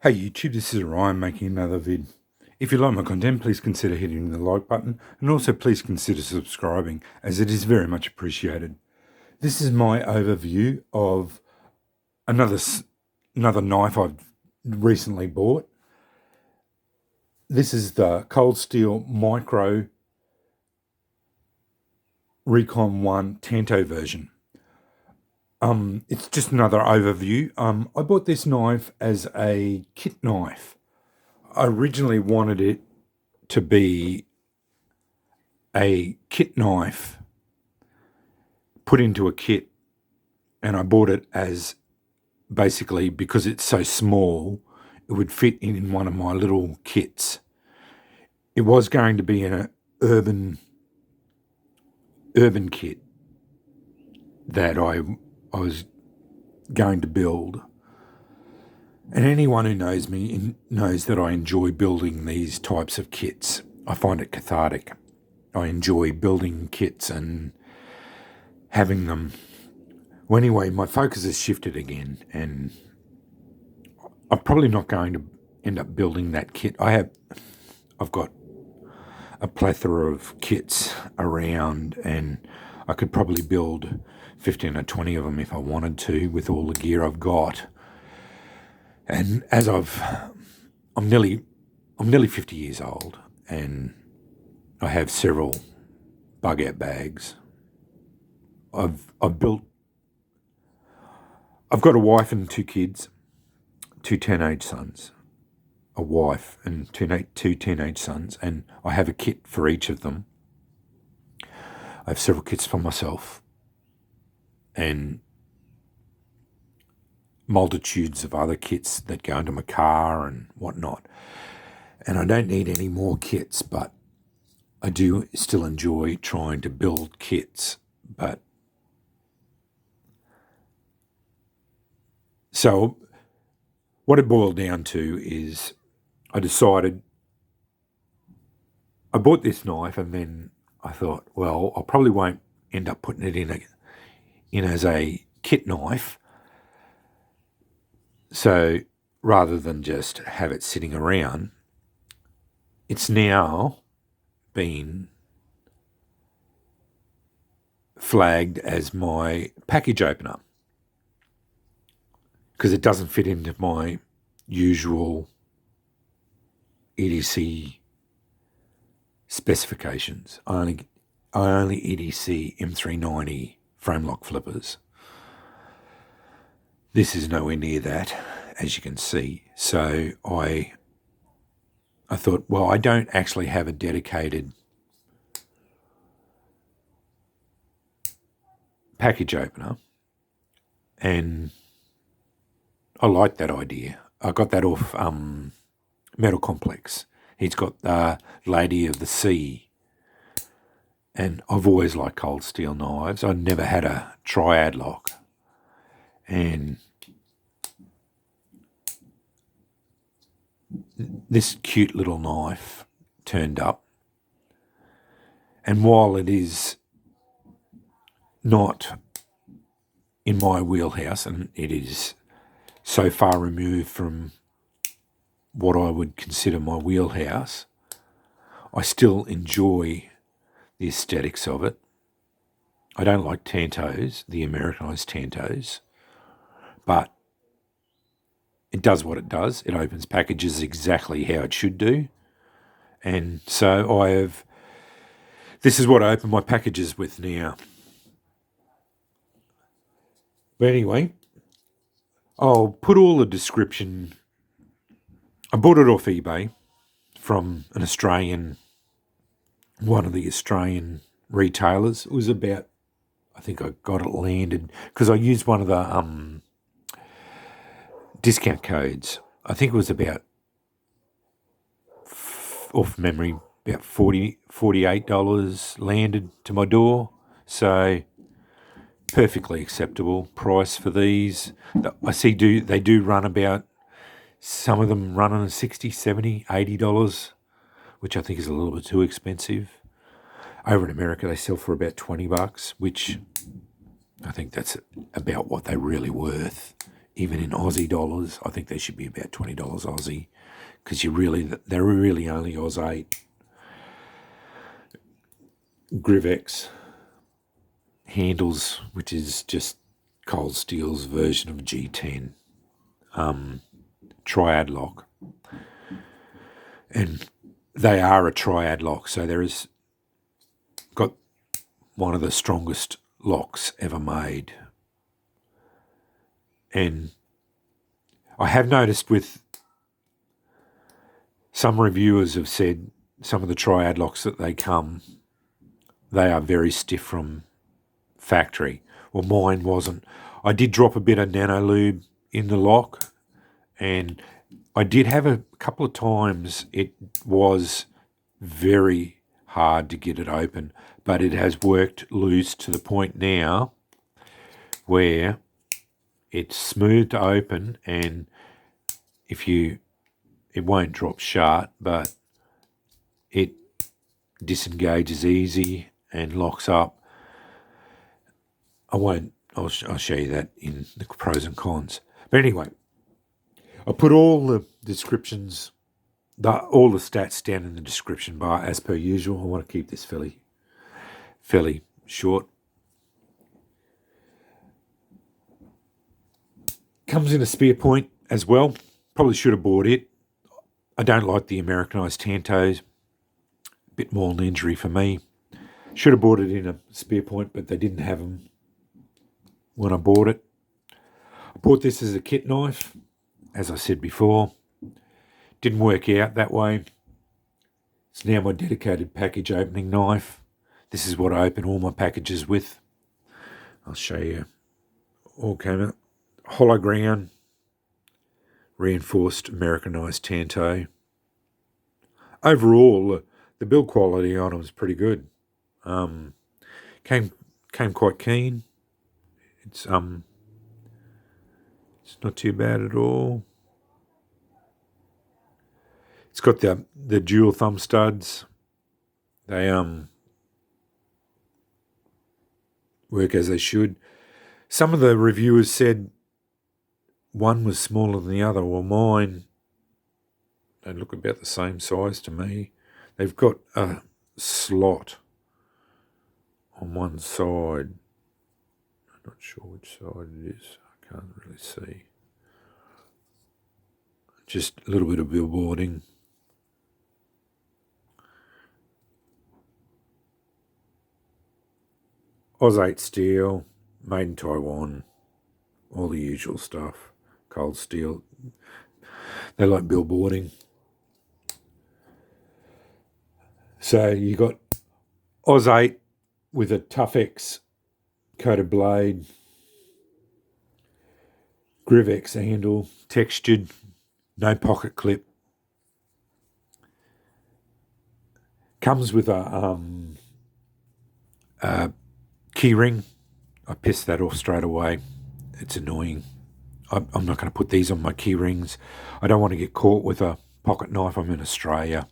Hey YouTube, this is Ryan making another vid. If you like my content, please consider hitting the like button and also please consider subscribing as it is very much appreciated. This is my overview of another knife I've recently bought. This is the Cold Steel Micro Recon 1 Tanto version. It's just another overview. I bought this knife as a kit knife. I originally wanted it to be a kit knife put into a kit, and I bought it as basically because it's so small, it would fit in one of my little kits. It was going to be an urban kit that I was going to build. And anyone who knows me knows that I enjoy building these types of kits. I find it cathartic. I enjoy building kits and having them. Well, anyway, my focus has shifted again, and I'm probably not going to end up building that kit. I've got a plethora of kits around, and I could probably build 15 or 20 of them if I wanted to with all the gear I've got. And as I'm nearly 50 years old, and I have several bug out bags. I've got a wife and 2 kids, 2 teenage sons, a wife and two teenage sons, and I have a kit for each of them. I have several kits for myself and multitudes of other kits that go into my car and whatnot. And I don't need any more kits, but I do still enjoy trying to build kits. But so what it boiled down to is I decided I bought this knife, and then I thought, well, I probably won't end up putting it in as a kit knife. So rather than just have it sitting around, it's now been flagged as my package opener because it doesn't fit into my usual EDC specifications. I only EDC M390 frame lock flippers. This is nowhere near that, as you can see. So I thought, well, I don't actually have a dedicated package opener, and I like that idea. I got that off Metal Complex. He's got the Lady of the Sea, and I've always liked cold steel knives. I never had a triad lock, and this cute little knife turned up, and while it is not in my wheelhouse, and it is so far removed from what I would consider my wheelhouse, I still enjoy the aesthetics of it. I don't like Tantos, the Americanized Tantos, but it does what it does. It opens packages exactly how it should do. And so this is what I open my packages with now. But anyway, I'll put all the description. I bought it off eBay from one of the Australian retailers. It was about, I think I got it landed because I used one of the discount codes. I think it was about, off memory, about $48 landed to my door. So perfectly acceptable price for these. I see they do run about, some of them run on $60, $70, $80, which I think is a little bit too expensive. Over in America, they sell for about $20, which I think that's about what they're really worth even in Aussie dollars. I think they should be about $20 Aussie, because they're really only Aus-8 Griv-Ex handles, which is just Cold Steel's version of G10 triad lock. And they are a triad lock, so there is got one of the strongest locks ever made. And I have noticed with some reviewers have said some of the triad locks that they are very stiff from factory. Well, mine wasn't. I did drop a bit of Nano lube in the lock, and I did have a couple of times it was very hard to get it open, but it has worked loose to the point now where it's smooth to open, and it won't drop shut, but it disengages easy and locks up. I'll show you that in the pros and cons. But anyway, I put all the descriptions, all the stats down in the description bar as per usual. I want to keep this fairly short. Comes in a spear point as well. Probably should have bought it. I don't like the Americanized Tantos. A bit more an injury for me. Should have bought it in a spear point, but they didn't have them when I bought it. I bought this as a kit knife, as I said before. Didn't work out that way. It's now my dedicated package opening knife. This is what I open all my packages with. I'll show you. All came out. Hollow ground, reinforced Americanized Tanto. Overall, the build quality on it was pretty good. Came quite keen. It's not too bad at all. It's got the dual thumb studs. They work as they should. Some of the reviewers said one was smaller than the other. Well, mine, they look about the same size to me. They've got a slot on one side. I'm not sure which side it is. I can't really see. Just a little bit of billboarding. Aus-8 steel, made in Taiwan, all the usual stuff. Cold steel. They like billboarding. So you got Aus-8 with a Tuff-ex coated blade, Griv-Ex handle, textured, no pocket clip. Comes with a key ring. I pissed that off straight away. It's annoying. I'm not going to put these on my key rings. I don't want to get caught with a pocket knife. I'm in Australia.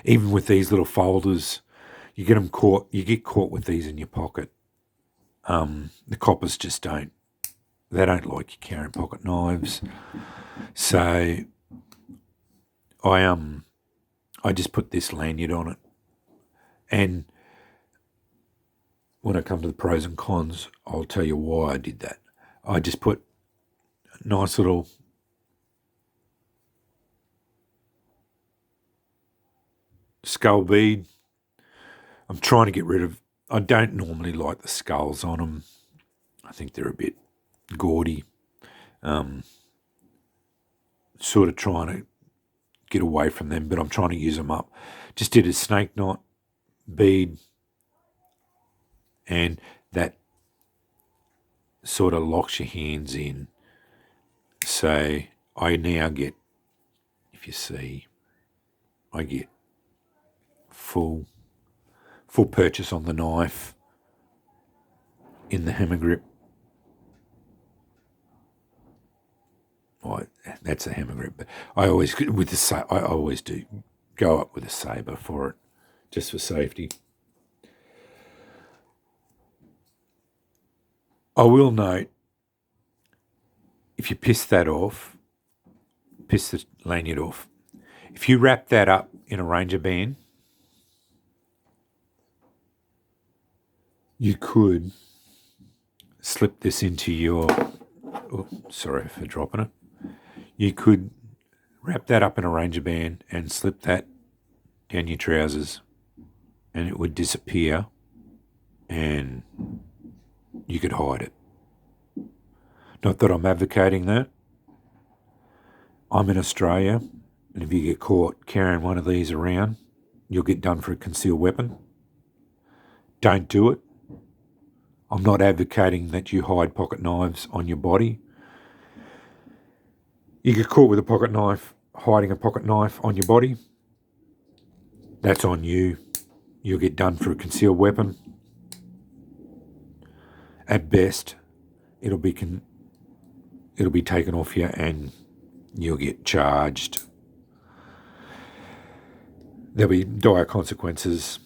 Even with these little folders, you get caught with these in your pocket. The coppers just don't. They don't like you carrying pocket knives. So I just put this lanyard on it. And when I come to the pros and cons, I'll tell you why I did that. I just put a nice little skull bead. I'm trying to get rid of, I don't normally like the skulls on them. I think they're a bit gaudy. Sort of trying to get away from them, but I'm trying to use them up. Just did a snake knot bead, and that sort of locks your hands in. So I now get, if you see, I get full purchase on the knife in the hammer grip. That's a hammer grip, but I always do go up with a saber for it, just for safety. I will note if you piss that off, piss the lanyard off, if you wrap that up in a Ranger band, you could slip this into your, oh, sorry for dropping it. You could wrap that up in a Ranger band and slip that down your trousers and it would disappear and you could hide it. Not that I'm advocating that. I'm in Australia, and if you get caught carrying one of these around, you'll get done for a concealed weapon. Don't do it. I'm not advocating that you hide pocket knives on your body. You get caught with a pocket knife, hiding a pocket knife on your body, that's on you. You'll get done for a concealed weapon. At best, it'll be taken off you and you'll get charged. There'll be dire consequences.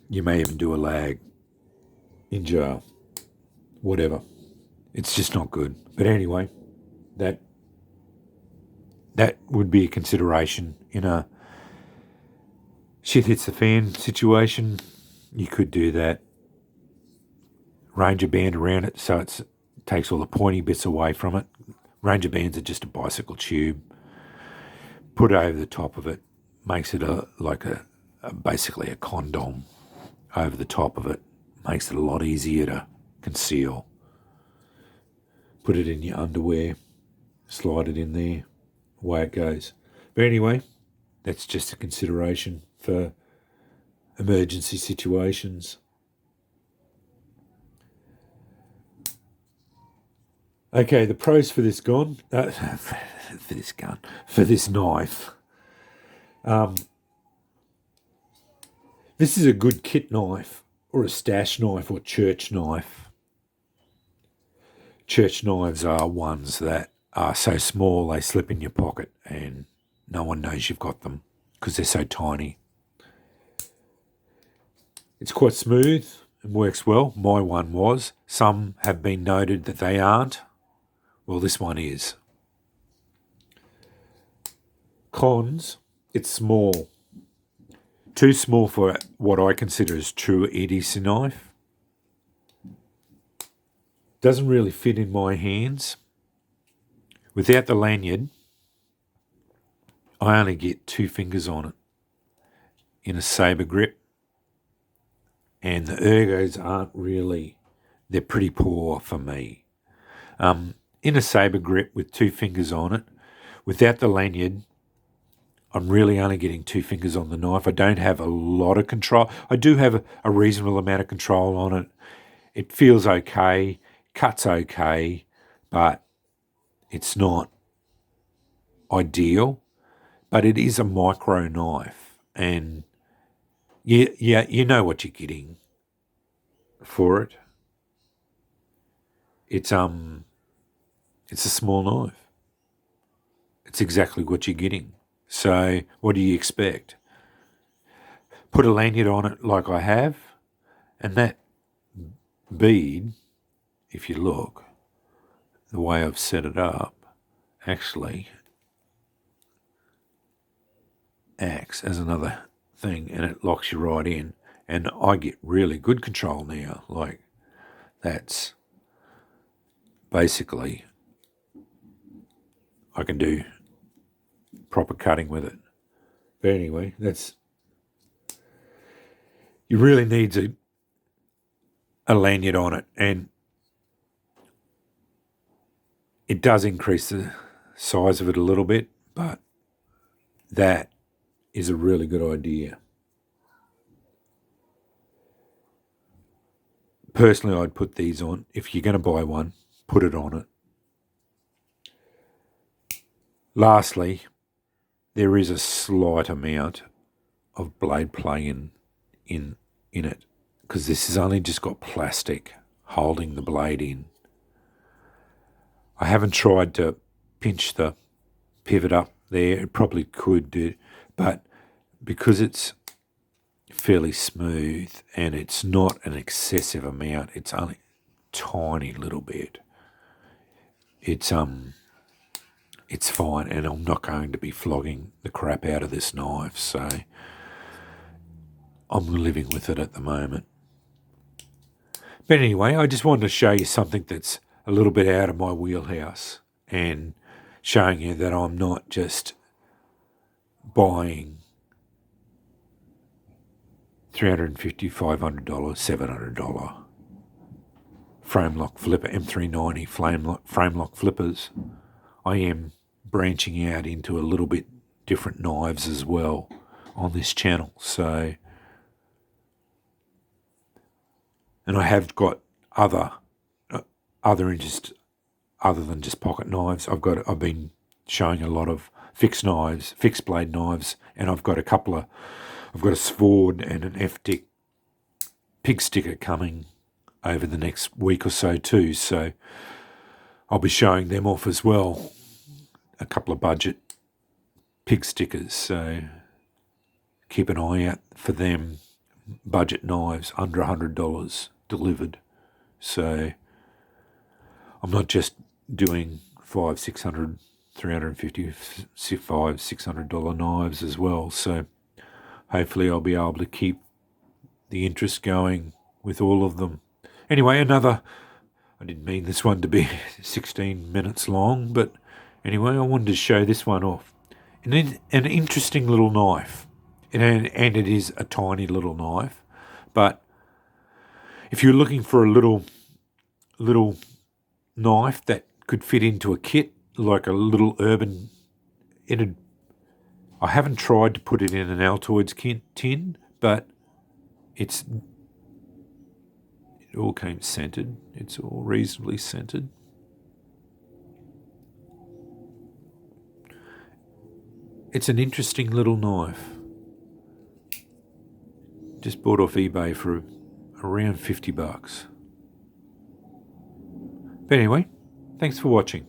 You may even do a lag in jail. Whatever. It's just not good. But anyway, that would be a consideration in a shit hits the fan situation. You could do that. Ranger band around it so it takes all the pointy bits away from it. Ranger bands are just a bicycle tube. Put it over the top of it. Makes it basically a condom over the top of it. Makes it a lot easier to conceal. Put it in your underwear. Slide it in there. Away it goes. But anyway, that's just a consideration for emergency situations. Okay, the pros for this for this knife. This is a good kit knife or a stash knife or church knife. Church knives are ones that are so small they slip in your pocket and no one knows you've got them because they're so tiny. It's quite smooth and works well. My one was. Some have been noted that they aren't. Well, this one is. Cons, it's small. Too small for what I consider as true EDC knife. Doesn't really fit in my hands. Without the lanyard, I only get 2 fingers on it in a saber grip. And the ergos aren't really, they're pretty poor for me. In a saber grip with 2 fingers on it, without the lanyard, I'm really only getting 2 fingers on the knife. I don't have a lot of control. I do have a reasonable amount of control on it. It feels okay, cuts okay, but it's not ideal. But it is a micro knife, and you know what you're getting for it. It's a small knife. It's exactly what you're getting. So what do you expect? Put a lanyard on it like I have, and that bead, if you look, the way I've set it up, actually acts as another thing and it locks you right in. And I get really good control now. Like, that's basically, I can do proper cutting with it. But anyway, you really need a lanyard on it, and it does increase the size of it a little bit, but that is a really good idea. Personally, I'd put these on. If you're going to buy one, put it on it. Lastly, there is a slight amount of blade play in it, because this has only just got plastic holding the blade in. I haven't tried to pinch the pivot up there. It probably could do, but because it's fairly smooth and it's not an excessive amount, it's only a tiny little bit. It's it's fine, and I'm not going to be flogging the crap out of this knife, so I'm living with it at the moment. But anyway, I just wanted to show you something that's a little bit out of my wheelhouse and showing you that I'm not just buying $350, $500, $700 frame lock flipper, M390 frame lock flippers. I am branching out into a little bit different knives as well on this channel. So, and I have got other interests other than just pocket knives. I've been showing a lot of fixed knives, fixed blade knives, and I've got a sword and an F-Dick pig sticker coming over the next week or so too. So I'll be showing them off as well. A couple of budget pig stickers. So keep an eye out for them. Budget knives under $100 delivered. So I'm not just doing $500, $600, $350, $600 knives as well. So hopefully I'll be able to keep the interest going with all of them. Anyway, I didn't mean this one to be 16 minutes long, but anyway, I wanted to show this one off. An interesting little knife. And it is a tiny little knife. But if you're looking for a little knife that could fit into a kit, like a little urban... I haven't tried to put it in an Altoids tin, but it all came scented. It's all reasonably scented. It's an interesting little knife. Just bought off eBay for around $50. But anyway, thanks for watching.